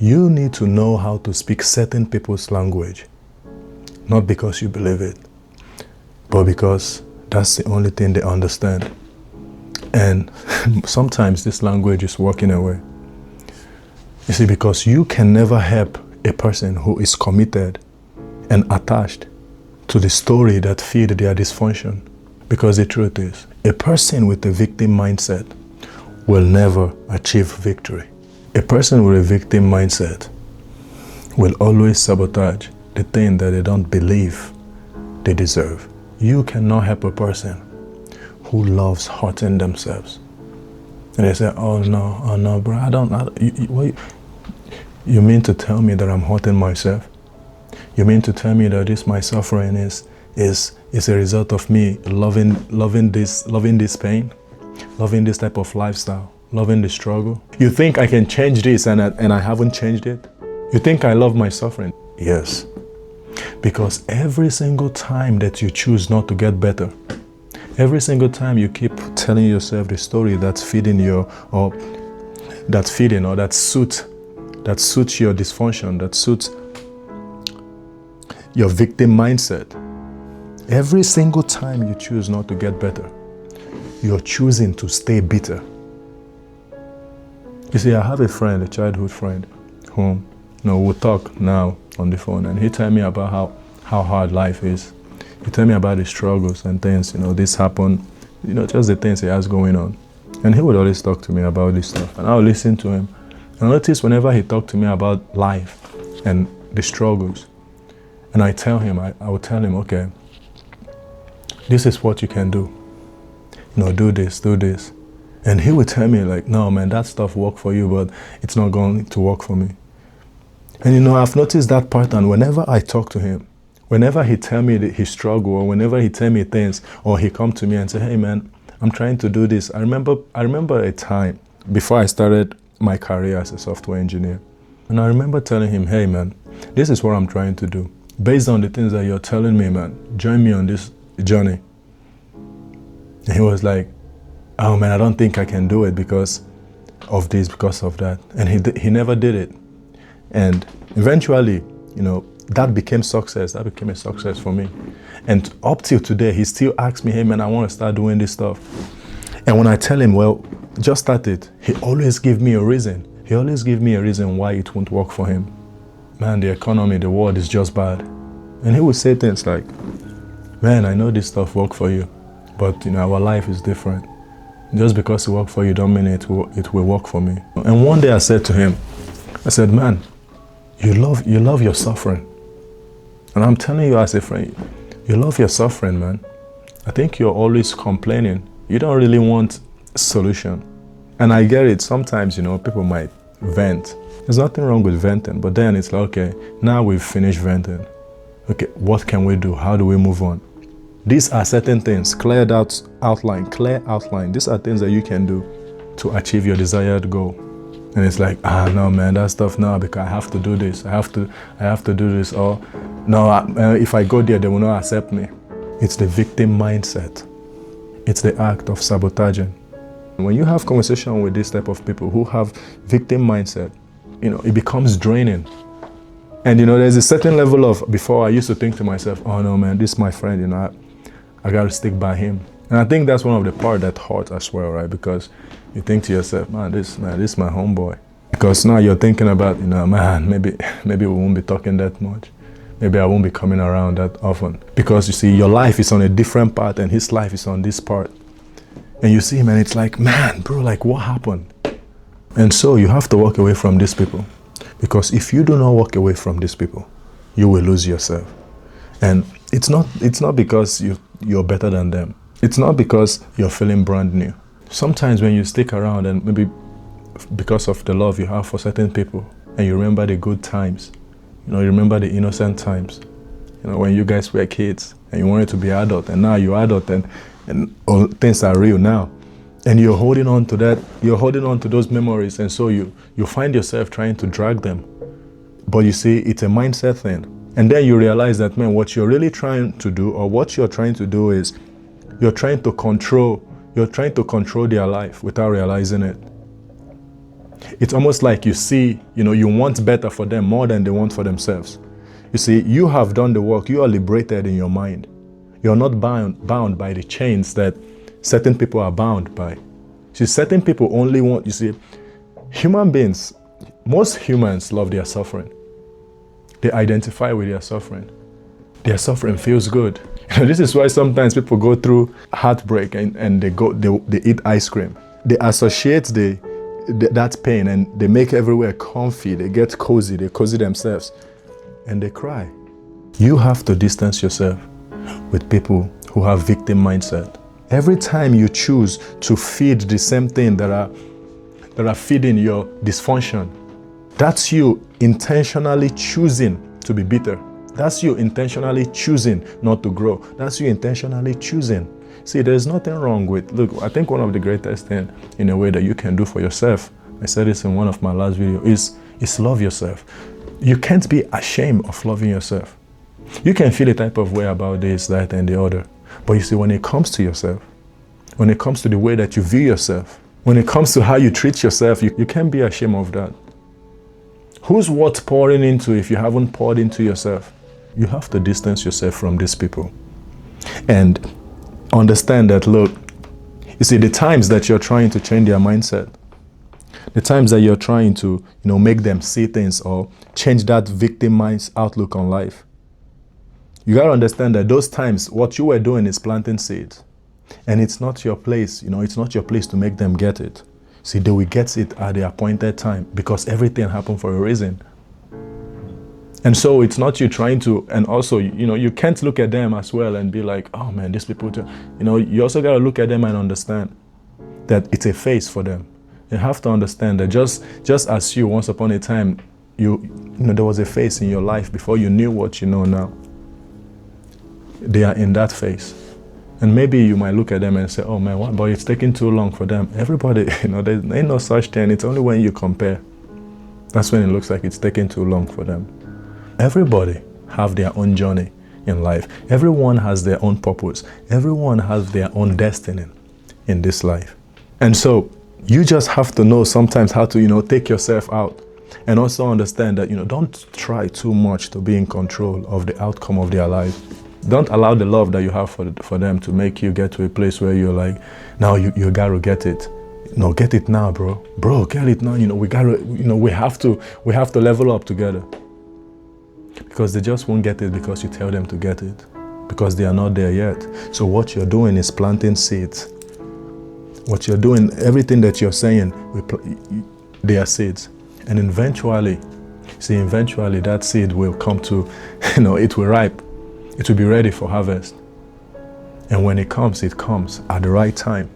You need to know how to speak certain people's language, not because you believe it, but because that's the only thing they understand. And sometimes this language is walking away. You see, because you can never help a person who is committed and attached to the story that feed their dysfunction. Because the truth is, a person with a victim mindset will never achieve victory. A person with a victim mindset will always sabotage the thing that they don't believe they deserve. You cannot help a person who loves hurting themselves. And they say, oh no, bro, you mean to tell me that I'm hurting myself? You mean to tell me that this my suffering is a result of me loving this pain, loving this type of lifestyle, loving the struggle? You think I can change this and I haven't changed it? You think I love my suffering? Yes. Because every single time that you choose not to get better, every single time you keep telling yourself the story that's feeding or that suits your dysfunction, that suits your victim mindset, every single time you choose not to get better, you're choosing to stay bitter. You see, I have a friend, a childhood friend, whom we'll talk now on the phone, and he tell me about how hard life is. He tell me about the struggles and things, this happened, just the things he has going on. And he would always talk to me about this stuff, and I would listen to him. And I notice whenever he talked to me about life and the struggles, and I would tell him, okay, this is what you can do. Do this. And he would tell me like, no man, that stuff worked for you, but it's not going to work for me. And I've noticed that pattern whenever I talk to him. Whenever he tell me his struggle, or whenever he tell me things, or he come to me and say, hey man, I'm trying to do this. I remember a time before I started my career as a software engineer. And I remember telling him, hey man, this is what I'm trying to do. Based on the things that you're telling me, man, join me on this journey. And he was like, oh man, I don't think I can do it because of this, because of that. And he never did it. And eventually, that became success. That became a success for me. And up till today, he still asks me, hey man, I want to start doing this stuff. And when I tell him, well, just start it, he always gives me a reason. He always gives me a reason why it won't work for him. Man, the economy, the world is just bad. And he would say things like, man, I know this stuff works for you, but our life is different. Just because it worked for you don't mean it will work for me. And one day I said to him, I said, man, you love your suffering. And I'm telling you as a friend, you love your suffering, man. I think you're always complaining. You don't really want a solution. And I get it. Sometimes, people might vent. There's nothing wrong with venting, but then it's like, okay, now we've finished venting. Okay, what can we do? How do we move on? These are certain things, clear outline. These are things that you can do to achieve your desired goal. And it's like, no man, that stuff now, because I have to do this. I have to do this. Or no, if I go there, they will not accept me. It's the victim mindset. It's the act of sabotaging. When you have conversation with this type of people who have victim mindset, it becomes draining. And there's a certain level of, before I used to think to myself, oh no man, this is my friend, I gotta stick by him. And I think that's one of the part that hurts as well, right? Because you think to yourself, this is my homeboy. Because now you're thinking about, man, maybe we won't be talking that much. Maybe I won't be coming around that often. Because you see, your life is on a different part and his life is on this part. And you see him and it's like, man, bro, like what happened? And so you have to walk away from these people. Because if you do not walk away from these people, you will lose yourself. And it's not because you're better than them. It's not because you're feeling brand new. Sometimes when you stick around and maybe because of the love you have for certain people and you remember the good times, you remember the innocent times, when you guys were kids and you wanted to be adult and now you're adult and all things are real now. And you're holding on to that, you're holding on to those memories, and so you find yourself trying to drag them. But you see, it's a mindset thing. And then you realize that, man, what you're really trying to do, or what you're trying to do is, you're trying to control their life without realizing it. It's almost like you see, you want better for them more than they want for themselves. You see, you have done the work. You are liberated in your mind. You're not bound by the chains that certain people are bound by. See, certain people only want, human beings, most humans love their suffering. They identify with their suffering. Their suffering feels good. This is why sometimes people go through heartbreak and they eat ice cream. They associate that pain and they make everywhere comfy. They get cozy. They cozy themselves and they cry. You have to distance yourself with people who have victim mindset. Every time you choose to feed the same thing that are feeding your dysfunction, that's you intentionally choosing to be bitter. That's you intentionally choosing not to grow. That's you intentionally choosing. See, there's nothing wrong with, look, I think one of the greatest things in a way that you can do for yourself, I said this in one of my last videos, is love yourself. You can't be ashamed of loving yourself. You can feel a type of way about this, that, and the other. But you see, when it comes to yourself, when it comes to the way that you view yourself, when it comes to how you treat yourself, you can't be ashamed of that. Who's worth pouring into if you haven't poured into yourself? You have to distance yourself from these people. And understand that, look, you see, the times that you're trying to change their mindset, the times that you're trying to, make them see things or change that victim mind's outlook on life, you got to understand that those times, what you were doing is planting seeds. And it's not your place, it's not your place to make them get it. See, they will get it at the appointed time because everything happened for a reason. And so it's not you trying to, and also, you can't look at them as well and be like, oh man, these people, you also got to look at them and understand that it's a phase for them. You have to understand that just as you, once upon a time, there was a phase in your life before you knew what you know now. They are in that phase. And maybe you might look at them and say, oh man, what? But it's taking too long for them. Everybody, there ain't no such thing. It's only when you compare. That's when it looks like it's taking too long for them. Everybody have their own journey in life. Everyone has their own purpose. Everyone has their own destiny in this life. And so you just have to know sometimes how to, take yourself out and also understand that, don't try too much to be in control of the outcome of their life. Don't allow the love that you have for them to make you get to a place where you're like, now you gotta get it. No, get it now, bro. Bro, get it now. We have to level up together. Because they just won't get it because you tell them to get it. Because they are not there yet. So what you're doing is planting seeds. What you're doing, everything that you're saying, they are seeds. And eventually that seed will come to, it will ripe. It will be ready for harvest. And when it comes at the right time.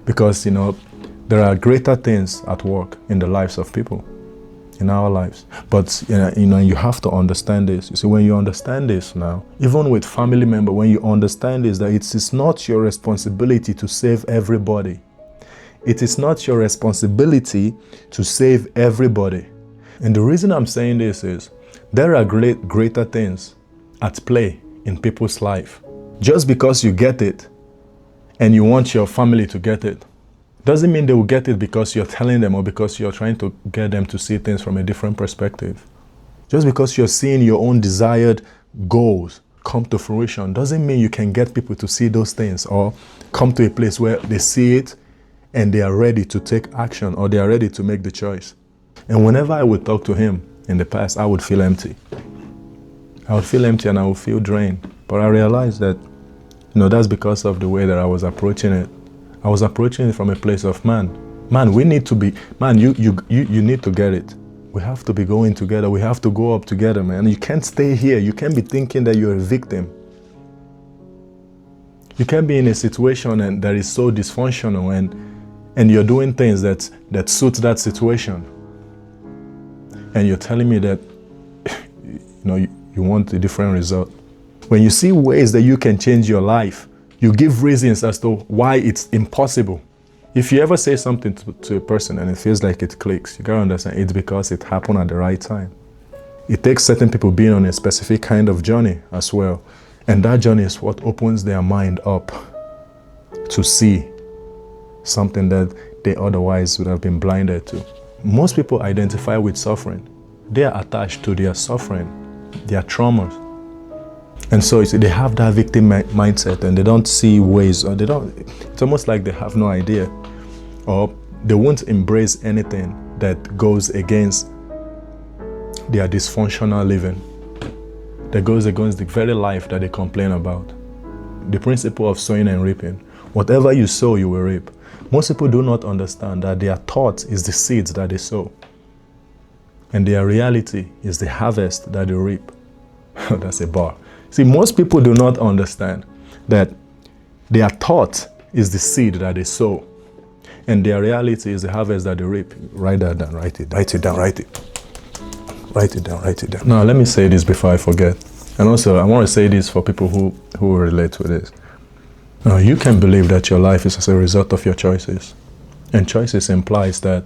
Because, there are greater things at work in the lives of people, in our lives. But, you have to understand this. You see, when you understand this now, even with family member, when you understand this, that it is not your responsibility to save everybody. It is not your responsibility to save everybody. And the reason I'm saying this is, there are greater things at play in people's life. Just because you get it and you want your family to get it doesn't mean they will get it because you're telling them or because you're trying to get them to see things from a different perspective. Just because you're seeing your own desired goals come to fruition doesn't mean you can get people to see those things or come to a place where they see it and they are ready to take action or they are ready to make the choice. And whenever I would talk to him in the past, I would feel empty. I would feel empty and I would feel drained. But I realized that, that's because of the way that I was approaching it. I was approaching it from a place of, man, we need to be, you need to get it. We have to be going together. We have to go up together, man. You can't stay here. You can't be thinking that you're a victim. You can't be in a situation that is so dysfunctional and you're doing things that suit that situation. And you're telling me that, you want a different result. When you see ways that you can change your life, you give reasons as to why it's impossible. If you ever say something to a person and it feels like it clicks, you gotta understand it's because it happened at the right time. It takes certain people being on a specific kind of journey as well. And that journey is what opens their mind up to see something that they otherwise would have been blinded to. Most people identify with suffering. They are attached to their suffering, their traumas. And so they have that victim mindset, and they don't see ways, or it's almost like they have no idea, or they won't embrace anything that goes against their dysfunctional living, that goes against the very life that they complain about. The principle of sowing and reaping. Whatever you sow, you will reap. Most people do not understand that their thought is the seeds that they sow, and their reality is the harvest that they reap. That's a bar. See, most people do not understand that their thought is the seed that they sow, and their reality is the harvest that they reap. Write that down, write it down. Now, let me say this before I forget. And also, I want to say this for people who relate to this. Now, you can believe that your life is as a result of your choices. And choices implies that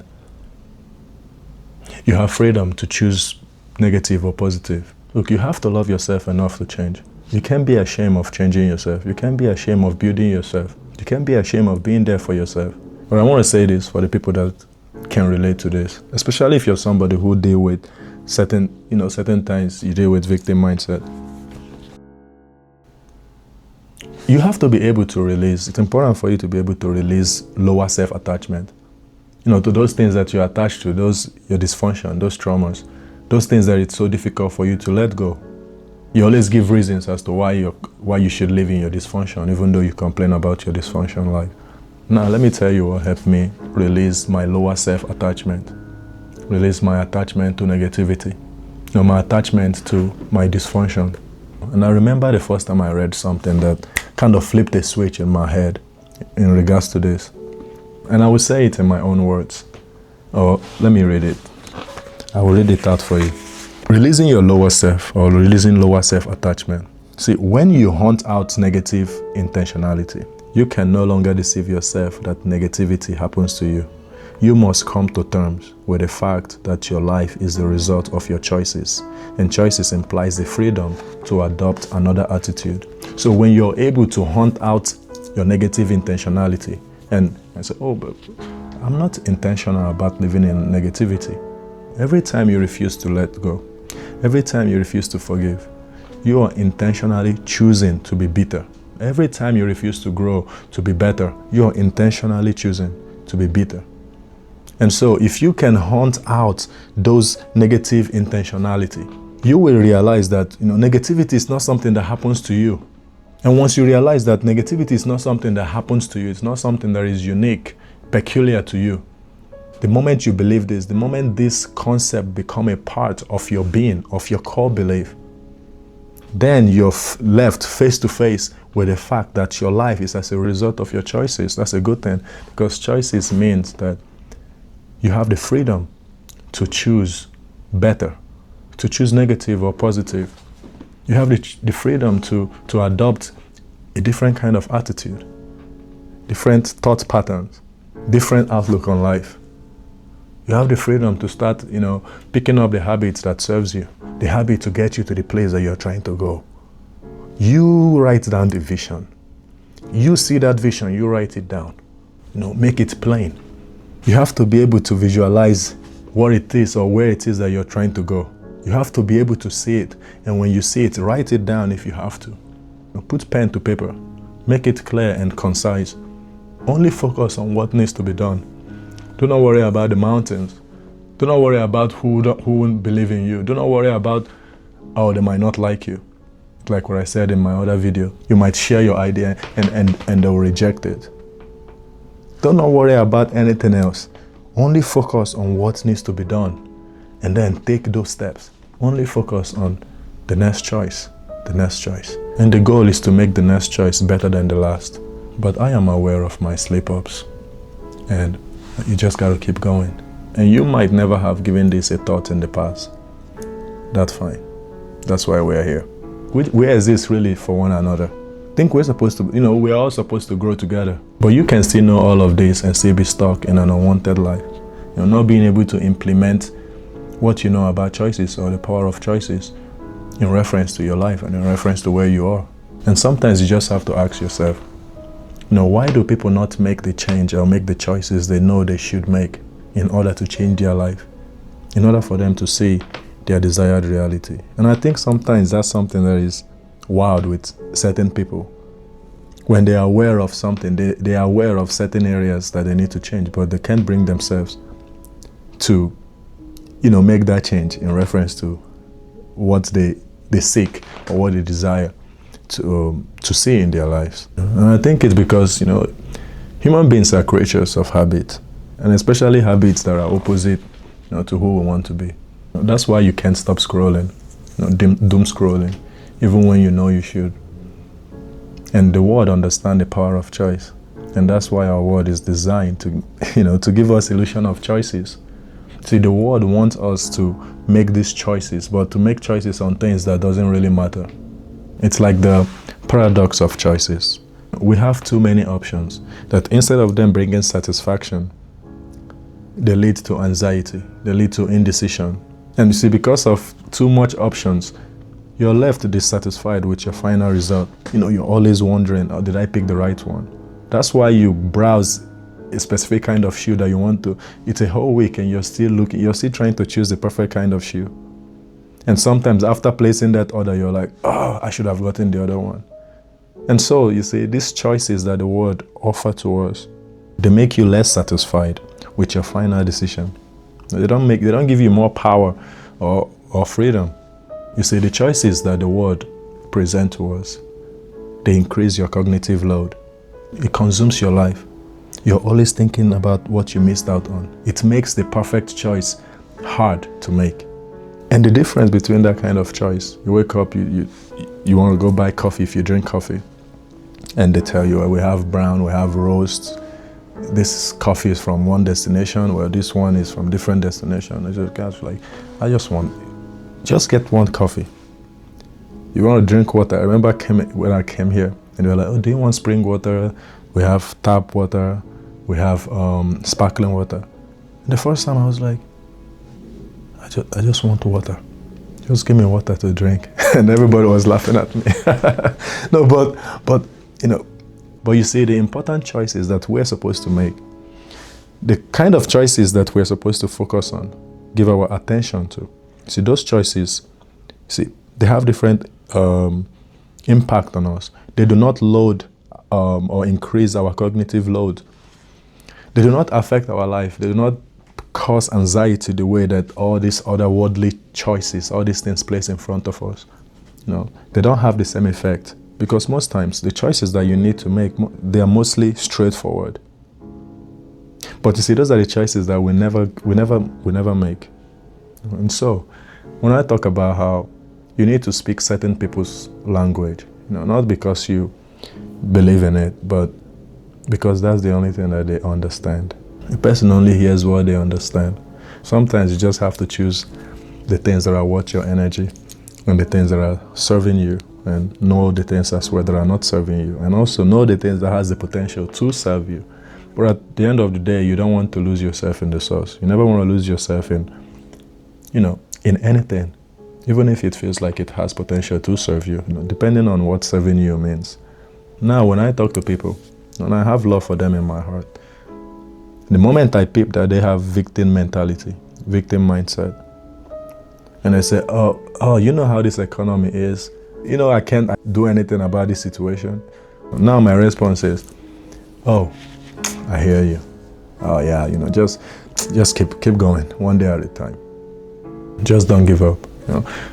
you have freedom to choose negative or positive. Look, you have to love yourself enough to change. You can't be ashamed of changing yourself. You can't be ashamed of building yourself. You can't be ashamed of being there for yourself. But I want to say this for the people that can relate to this, especially if you're somebody who deal with certain times you deal with victim mindset. You have to be able to release. It's important for you to be able to release lower self-attachment. To those things that you're attached to, your dysfunction, those traumas, those things that it's so difficult for you to let go. You always give reasons as to why you should live in your dysfunction, even though you complain about your dysfunction life. Now, let me tell you what helped me release my lower self-attachment, release my attachment to negativity, my attachment to my dysfunction. And I remember the first time I read something that kind of flipped a switch in my head in regards to this. And I will say it in my own words. Or let me read it. I will read it out for you. Releasing your lower self, or releasing lower self-attachment. See, when you hunt out negative intentionality, you can no longer deceive yourself that negativity happens to you. You must come to terms with the fact that your life is the result of your choices, and choices implies the freedom to adopt another attitude. So when you're able to hunt out your negative intentionality and say, oh, but I'm not intentional about living in negativity. Every time you refuse to let go, every time you refuse to forgive, you are intentionally choosing to be bitter. Every time you refuse to grow, to be better, you are intentionally choosing to be bitter. And so if you can hunt out those negative intentionality, you will realize that negativity is not something that happens to you. And once you realize that negativity is not something that happens to you, it's not something that is unique, peculiar to you, the moment you believe this, the moment this concept become a part of your being, of your core belief, then you're left face to face with the fact that your life is as a result of your choices. That's a good thing, because choices means that you have the freedom to choose better, to choose negative or positive. You have the freedom to adopt a different kind of attitude, different thought patterns, different outlook on life. You have the freedom to start, picking up the habits that serves you, the habit to get you to the place that you're trying to go. You write down the vision. You see that vision, you write it down. Make it plain. You have to be able to visualize what it is or where it is that you're trying to go. You have to be able to see it. And when you see it, write it down if you have to. Put pen to paper. Make it clear and concise. Only focus on what needs to be done. Do not worry about the mountains. Do not worry about who won't believe in you. Do not worry about, they might not like you. Like what I said in my other video. You might share your idea and they'll reject it. Do not worry about anything else. Only focus on what needs to be done. And then take those steps. Only focus on the next choice. The next choice. And the goal is to make the next choice better than the last. But I am aware of my slip-ups. And you just gotta keep going. And you might never have given this a thought in the past. That's fine. That's why we're here. Where is this really for one another? I think we're supposed to, we're all supposed to grow together. But you can still know all of this and still be stuck in an unwanted life. Not being able to implement what you know about choices or the power of choices in reference to your life and in reference to where you are. And sometimes you just have to ask yourself, why do people not make the change or make the choices they know they should make? in order to change their life, in order for them to see their desired reality. And I think sometimes that's something that is wild with certain people. When they are aware of something, they are aware of certain areas that they need to change, but they can't bring themselves to, make that change in reference to what they seek or what they desire to see in their lives. And I think it's because, human beings are creatures of habit, and especially habits that are opposite, to who we want to be. That's why you can't stop scrolling, doom scrolling, even when you know you should. And the world understands the power of choice, and that's why our world is designed to, to give us illusion of choices. See, the world wants us to make these choices, but to make choices on things that doesn't really matter. It's like the paradox of choices. We have too many options that instead of them bringing satisfaction, they lead to anxiety, they lead to indecision. And you see, because of too much options, you're left dissatisfied with your final result. You're always wondering, oh, did I pick the right one? That's why you browse a specific kind of shoe that you want to. It's a whole week and you're still trying to choose the perfect kind of shoe. And sometimes after placing that order, you're like, oh, I should have gotten the other one. And so, you see, these choices that the world offer to us, they make you less satisfied with your final decision. They don't give you more power or freedom. You see, the choices that the world present to us, they increase your cognitive load. It consumes your life. You're always thinking about what you missed out on. It makes the perfect choice hard to make. And the difference between that kind of choice, you wake up, you want to go buy coffee if you drink coffee, and they tell you, we have brown, we have roast. This coffee is from one destination, where this one is from different destination. I just get one coffee. You want to drink water? I remember when I came here, and they were like, oh, do you want spring water? We have tap water, we have sparkling water. And the first time I was like, I just want water. Just give me water to drink. And everybody was laughing at me. No, but you see, the important choices that we're supposed to make, the kind of choices that we're supposed to focus on, give our attention to. See, those choices, they have different impact on us. They do not load or increase our cognitive load. They do not affect our life. They do not cause anxiety the way that all these other worldly choices, all these things placed in front of us. They don't have the same effect, because most times the choices that you need to make, they are mostly straightforward. But you see, those are the choices that we never make. And so, when I talk about how you need to speak certain people's language, not because you believe in it, but because that's the only thing that they understand. A person only hears what they understand. Sometimes you just have to choose the things that are worth your energy and the things that are serving you, and know the things as well that are not serving you, and also know the things that has the potential to serve you. But at the end of the day, you don't want to lose yourself in the source. You never want to lose yourself in anything, even if it feels like it has potential to serve you, depending on what serving you means. Now, when I talk to people, and I have love for them in my heart, the moment I peep that they have victim mentality, victim mindset, and I say, oh, you know how this economy is. I can't do anything about this situation. Now my response is, oh, I hear you. Oh yeah, just keep going, one day at a time. Just don't give up.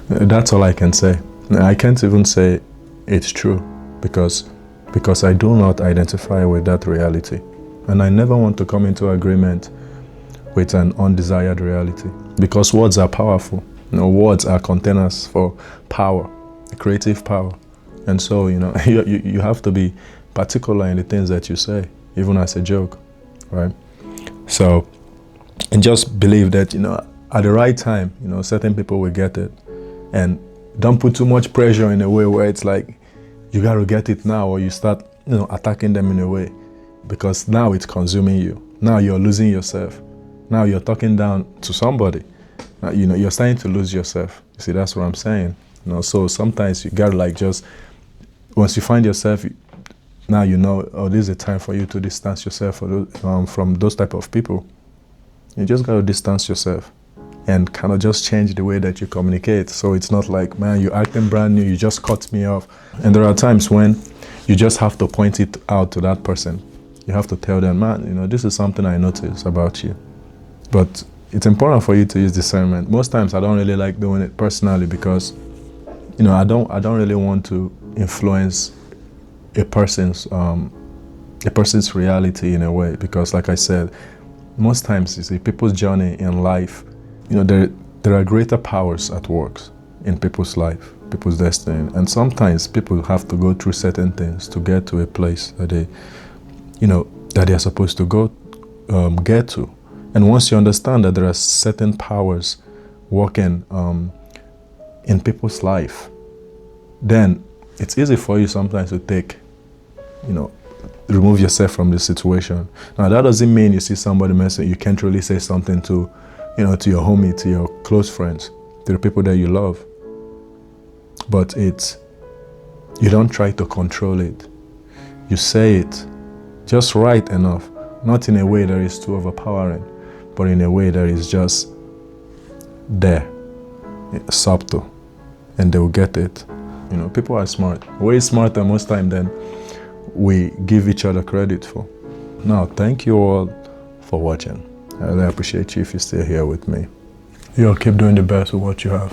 That's all I can say. I can't even say it's true because I do not identify with that reality. And I never want to come into agreement with an undesired reality, because words are powerful. Words are containers for power, creative power. And so, you have to be particular in the things that you say, even as a joke, right? So, and just believe that, at the right time, certain people will get it. And don't put too much pressure in a way where it's like, you got to get it now, or you start, attacking them in a way, because now it's consuming you. Now you're losing yourself. Now you're talking down to somebody. Now, you're starting to lose yourself. You see, that's what I'm saying. So sometimes you got to just, once you find yourself, now oh, this is a time for you to distance yourself from those type of people. You just got to distance yourself and kind of just change the way that you communicate. So it's not like, man, you're acting brand new, you just cut me off. And there are times when you just have to point it out to that person. You have to tell them, man, you know, this is something I noticed about you. But it's important for you to use discernment. Most times I don't really like doing it personally because, you know, I don't really want to influence a person's reality in a way, because like I said, most times, you see, people's journey in life, you know, there are greater powers at work in people's life, people's destiny. And sometimes people have to go through certain things to get to a place that they, you know, that they're supposed to go, get to. And once you understand that there are certain powers working in people's life, then it's easy for you sometimes to take, you know, remove yourself from the situation. Now that doesn't mean you see somebody messing, you can't really say something to, you know, to your homie, to your close friends, to the people that you love. But you don't try to control it. You say it just right enough, not in a way that is too overpowering, but in a way that is just there, subtle, and they will get it. You know, people are smart, way smarter most time than we give each other credit for. Now, thank you all for watching. I really appreciate you if you stay here with me. You all keep doing the best with what you have.